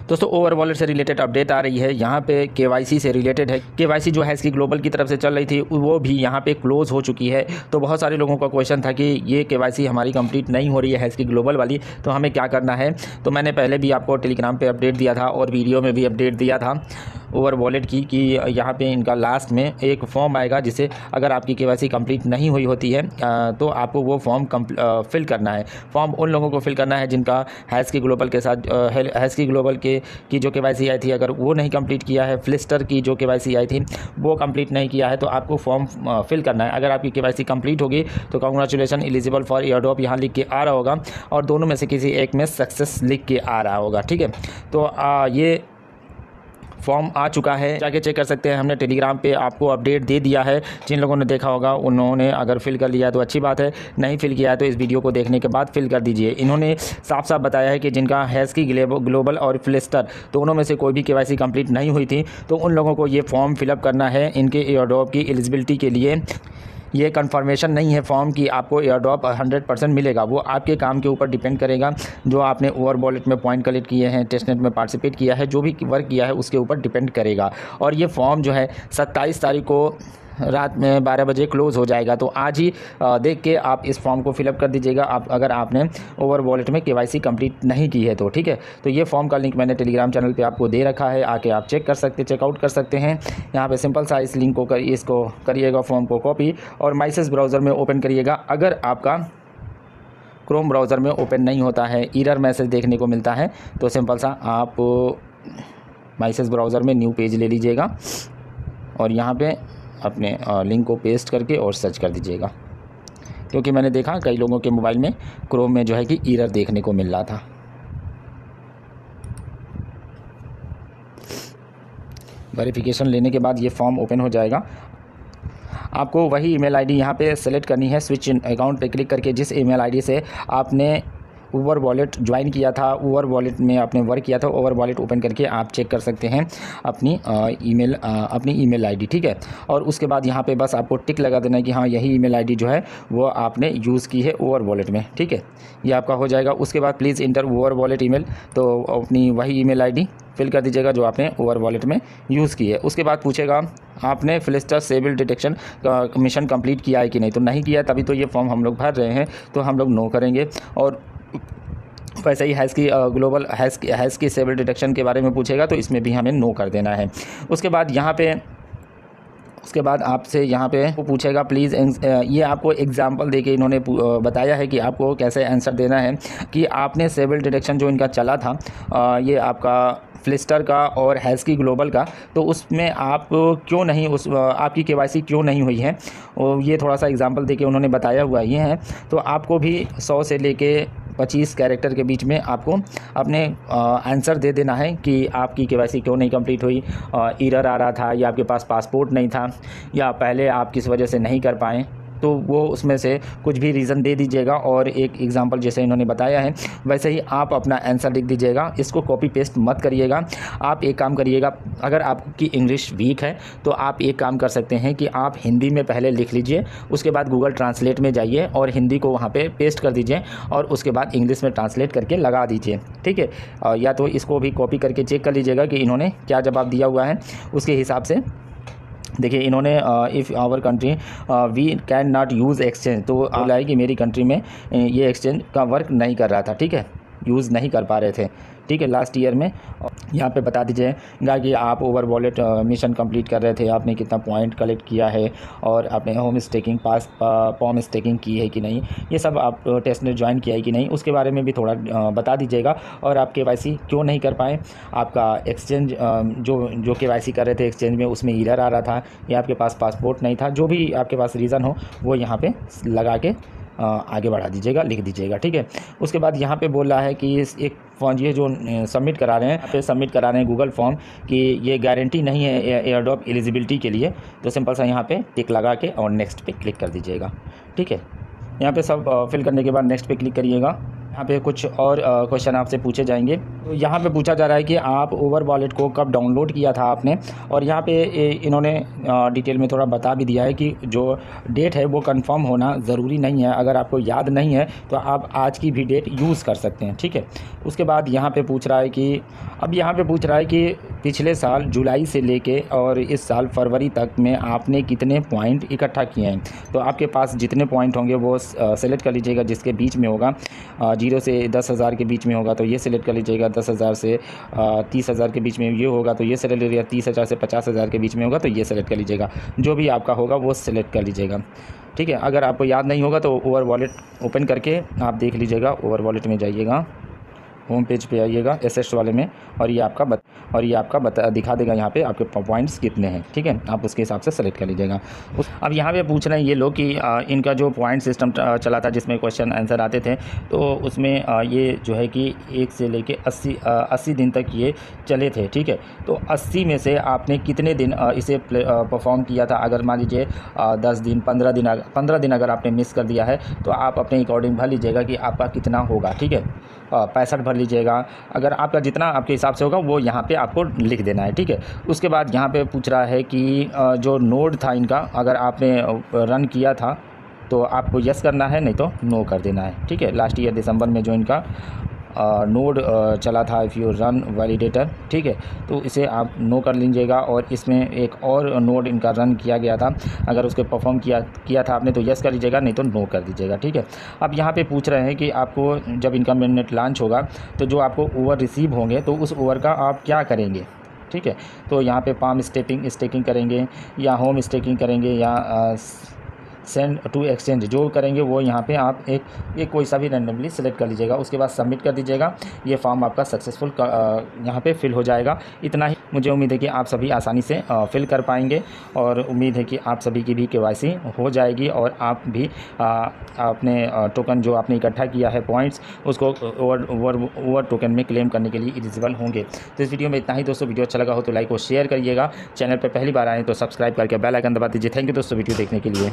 दोस्तों over wallet से related update आ रही है, यहाँ पे केवाईसी से रिलेटेड है। केवाईसी जो है इसकी ग्लोबल की तरफ से चल रही थी वो भी यहाँ पे क्लोज हो चुकी है। तो बहुत सारे लोगों का क्वेश्चन था कि ये केवाईसी हमारी कंप्लीट नहीं हो रही है इसकी ग्लोबल वाली, तो हमें क्या करना है। तो मैंने पहले भी आपको टेलीग्राम पे अपडेट दिया था और वीडियो में भी अपडेट दिया था ओवर वॉलेट की कि यहाँ पे इनका लास्ट में एक फॉर्म आएगा जिसे अगर आपकी केवाईसी कंप्लीट नहीं हुई होती है तो आपको वो फॉर्म फिल करना है। फॉर्म उन लोगों को फिल करना है जिनका हैश की ग्लोबल के साथ हैश की ग्लोबल की जो केवाईसी आई थी अगर वो नहीं कंप्लीट किया है, फ्लिस्टर की जो केवाईसी आई थी वो कंप्लीट नहीं किया है, तो आपको फॉर्म फिल करना है। अगर आपकी केवाईसी कंप्लीट होगी तो कांग्रेचुलेसन एलिजिबल फॉर एयरड्रॉप यहाँ लिख के आ रहा होगा और दोनों में से किसी एक में सक्सेस लिख के आ रहा होगा। ठीक है, तो ये फॉर्म आ चुका है, जाके चेक कर सकते हैं। हमने टेलीग्राम पे आपको अपडेट दे दिया है। जिन लोगों ने देखा होगा उन्होंने अगर फिल कर लिया तो अच्छी बात है, नहीं फिल किया है तो इस वीडियो को देखने के बाद फिल कर दीजिए। इन्होंने साफ साफ बताया है कि जिनका हैश की ग्लोबल और फ्लिस्टर दोनों में से कोई भी केवाईसी कंप्लीट नहीं हुई थी तो उन लोगों को ये फॉर्म फिलअप करना है इनके एयरड्रॉप की एलिजिबिलिटी के लिए। ये कंफर्मेशन नहीं है फॉर्म की आपको एयरड्रॉप 100% मिलेगा, वो आपके काम के ऊपर डिपेंड करेगा। जो आपने ओवर वॉलेट में पॉइंट कलेक्ट किए हैं, टेस्टनेट में पार्टिसिपेट किया है, जो भी वर्क किया है उसके ऊपर डिपेंड करेगा। और ये फॉर्म जो है 27 तारीख को रात में 12 बजे क्लोज़ हो जाएगा। तो आज ही देख के आप इस फॉर्म को फिलअप कर दीजिएगा आप अगर आपने ओवर वॉलेट में केवाईसी कंप्लीट नहीं की है तो। ठीक है, तो ये फॉर्म का लिंक मैंने टेलीग्राम चैनल पे आपको दे रखा है, आके आप चेकआउट कर सकते हैं। यहाँ पे सिंपल सा इस लिंक को इसको करिएगा, फॉर्म को कॉपी और माइसेस ब्राउज़र में ओपन करिएगा। अगर आपका क्रोम ब्राउज़र में ओपन नहीं होता है, एरर मैसेज देखने को मिलता है, तो सिंपल सा आप माइसेस ब्राउज़र में न्यू पेज ले लीजिएगा और यहाँ पे अपने लिंक को पेस्ट करके और सर्च कर दीजिएगा। क्योंकि मैंने देखा कई लोगों के मोबाइल में क्रोम में जो है कि एरर देखने को मिल रहा था। वेरिफिकेशन लेने के बाद ये फॉर्म ओपन हो जाएगा। आपको वही ईमेल आईडी यहाँ पे सेलेक्ट करनी है, स्विच अकाउंट पे क्लिक करके जिस ईमेल आईडी से आपने ओवर वॉलेट ज्वाइन किया था, ओवर वॉलेट में आपने वर्क किया था, ओवर वॉलेट ओपन करके आप चेक कर सकते हैं अपनी ईमेल आईडी। ठीक है, और उसके बाद यहाँ पे बस आपको टिक लगा देना है कि हाँ यही ईमेल आईडी जो है वो आपने यूज़ की है ओवर वॉलेट में। ठीक है, ये आपका हो जाएगा। उसके बाद please inter over wallet email, तो अपनी वही ईमेल आईडी फिल कर दीजिएगा जो आपने ओवर वॉलेट में यूज़ की है। उसके बाद पूछेगा आपने फ्लिस्टर सेबल डिटेक्शन का मिशन कंप्लीट किया है कि नहीं, तो नहीं किया तभी तो ये फॉर्म हम लोग भर रहे हैं, तो हम लोग नो करेंगे। और वैसे ही हैश की ग्लोबल हैश की सेबल डिटेक्शन के बारे में पूछेगा तो इसमें भी हमें नो कर देना है। उसके बाद आपसे यहाँ पे वो पूछेगा प्लीज़, ये आपको एग्जांपल देके इन्होंने बताया है कि आपको कैसे आंसर देना है कि आपने सेबल डिटेक्शन जो इनका चला था ये आपका फ्लिस्टर का और हैश की ग्लोबल का, तो उसमें आप क्यों नहीं आपकी केवाईसी क्यों नहीं हुई है, और ये थोड़ा सा एग्जांपल देके उन्होंने बताया हुआ ये है। तो आपको भी 100 से लेके 25 कैरेक्टर के बीच में आपको अपने आंसर दे देना है कि आपकी केवाईसी क्यों नहीं कंप्लीट हुई, एरर आ रहा था या आपके पास पासपोर्ट नहीं था या पहले आप किस वजह से नहीं कर पाए, तो वो उसमें से कुछ भी रीज़न दे दीजिएगा और एक एग्जांपल जैसे इन्होंने बताया है वैसे ही आप अपना आंसर लिख दीजिएगा। इसको कॉपी पेस्ट मत करिएगा। आप एक काम करिएगा, अगर आपकी इंग्लिश वीक है तो आप एक काम कर सकते हैं कि आप हिंदी में पहले लिख लीजिए, उसके बाद गूगल ट्रांसलेट में जाइए और हिंदी को वहाँ पे पेस्ट कर दीजिए और उसके बाद इंग्लिश में ट्रांसलेट करके लगा दीजिए। ठीक है, या तो इसको भी कॉपी करके चेक कर लीजिएगा कि इन्होंने क्या जवाब दिया हुआ है, उसके हिसाब से देखिए। इन्होंने if our country we can not use exchange, तो बोला है कि मेरी कंट्री में ये एक्सचेंज का वर्क नहीं कर रहा था। ठीक है, यूज़ नहीं कर पा रहे थे। ठीक है, लास्ट ईयर में यहाँ पे बता दीजिएगा कि आप ओवर वॉलेट मिशन कंप्लीट कर रहे थे, आपने कितना पॉइंट कलेक्ट किया है और आपने होम स्टेकिंग पॉम स्टेकिंग की है कि नहीं, ये सब आप टेस्टनेट ज्वाइन किया है कि नहीं, उसके बारे में भी थोड़ा बता दीजिएगा। और आप केवाईसी क्यों नहीं कर पाए, आपका एक्सचेंज जो केवाईसी कर रहे थे एक्सचेंज में उसमें एरर आ रहा था या आपके पास पासपोर्ट नहीं था, जो भी आपके पास रीज़न हो वो यहाँ पर लगा के आगे बढ़ा दीजिएगा, लिख दीजिएगा। ठीक है, उसके बाद यहाँ पे बोल रहा है कि एक फॉर्म ये जो सबमिट करा रहे हैं, यहाँ पे सबमिट करा रहे हैं गूगल फॉर्म कि ये गारंटी नहीं है एयरड्रॉप एलिजिबिलिटी के लिए, तो सिंपल सा यहाँ पे टिक लगा के और नेक्स्ट पे क्लिक कर दीजिएगा। ठीक है, यहाँ पे सब फिल करने के बाद नेक्स्ट पे क्लिक करिएगा। यहाँ पे कुछ और क्वेश्चन आपसे पूछे जाएंगे। तो यहाँ पे पूछा जा रहा है कि आप ओवर वॉलेट को कब डाउनलोड किया था आपने, और यहाँ पे इन्होंने डिटेल में थोड़ा बता भी दिया है कि जो डेट है वो कंफर्म होना ज़रूरी नहीं है। अगर आपको याद नहीं है तो आप आज की भी डेट यूज़ कर सकते हैं, ठीक है। उसके बाद यहाँ पे पूछ रहा है कि पिछले साल जुलाई से लेके और इस साल फरवरी तक में आपने कितने पॉइंट इकट्ठा किए हैं। तो आपके पास जितने पॉइंट होंगे वो सेलेक्ट कर लीजिएगा। जिसके बीच में होगा 0 से 10,000 के बीच में होगा तो ये सिलेक्ट कर लीजिएगा। 10,000 से 30,000 के बीच में ये होगा तो ये सेलेक्ट कर लीजिएगा। 30,000 से 50,000 के बीच में होगा तो ये सेलेक्ट कर लीजिएगा। जो भी आपका होगा वो सिलेक्ट कर लीजिएगा, ठीक है। अगर आपको याद नहीं होगा तो ओवर वॉलेट ओपन करके आप देख लीजिएगा। ओवर वॉलेट में जाइएगा, होम पेज पे आइएगा एसेट्स वाले में, और ये आपका बता दिखा देगा यहाँ पे आपके पॉइंट्स कितने हैं, ठीक है। आप उसके हिसाब से सेलेक्ट कर लीजिएगा। अब यहाँ पे पूछ रहे हैं ये लोग कि इनका जो पॉइंट सिस्टम चला था जिसमें क्वेश्चन आंसर आते थे, तो उसमें ये जो है कि 1 से लेके 80 दिन तक ये चले थे, ठीक है। तो 80 में से आपने कितने दिन इसे परफॉर्म किया था। अगर मान लीजिए 10 दिन 15 दिन अगर आपने मिस कर दिया है तो आप अपने अकॉर्डिंग भर लीजिएगा कि आपका कितना होगा, ठीक है। 65 भर लीजिएगा। अगर आपका जितना आपके हिसाब से होगा वो यहाँ पे आपको लिख देना है, ठीक है। उसके बाद यहाँ पे पूछ रहा है कि जो नोड था इनका, अगर आपने रन किया था तो आपको यस करना है, नहीं तो नो कर देना है, ठीक है। लास्ट ईयर दिसंबर में जो इनका नोड चला था इफ़ यू रन वैलिडेटर, ठीक है, तो इसे आप नो कर लीजिएगा। और इसमें एक और नोड इनका रन किया गया था, अगर उसके परफॉर्म किया था आपने तो यस कर लीजिएगा, नहीं तो नो कर दीजिएगा, ठीक है। अब यहाँ पे पूछ रहे हैं कि आपको जब इनका मेननेट लॉन्च होगा तो जो आपको ओवर रिसीव होंगे तो उस ओवर का आप क्या करेंगे, ठीक है। तो यहाँ पे पाम स्टेकिंग करेंगे या होम स्टेकिंग करेंगे या सेंड टू एक्सचेंज, जो करेंगे वो यहाँ पे आप एक कोई सा भी रैंडमली सेलेक्ट कर लीजिएगा। उसके बाद सबमिट कर दीजिएगा। ये फॉर्म आपका सक्सेसफुल यहाँ पे फिल हो जाएगा। इतना ही मुझे उम्मीद है कि आप सभी आसानी से फिल कर पाएंगे, और उम्मीद है कि आप सभी की भी KYC हो जाएगी और आप भी अपने टोकन जो आपने इकट्ठा किया है पॉइंट्स, उसको ओवर टोकन में क्लेम करने के लिए एलिजिबल होंगे। तो इस वीडियो में इतना ही दोस्तों। वीडियो अच्छा लगा हो तो लाइक और शेयर करिएगा। चैनल पर पहली बार आए तो सब्सक्राइब करके बेल आइकन दबा दीजिए। थैंक यू दोस्तों वीडियो देखने के लिए।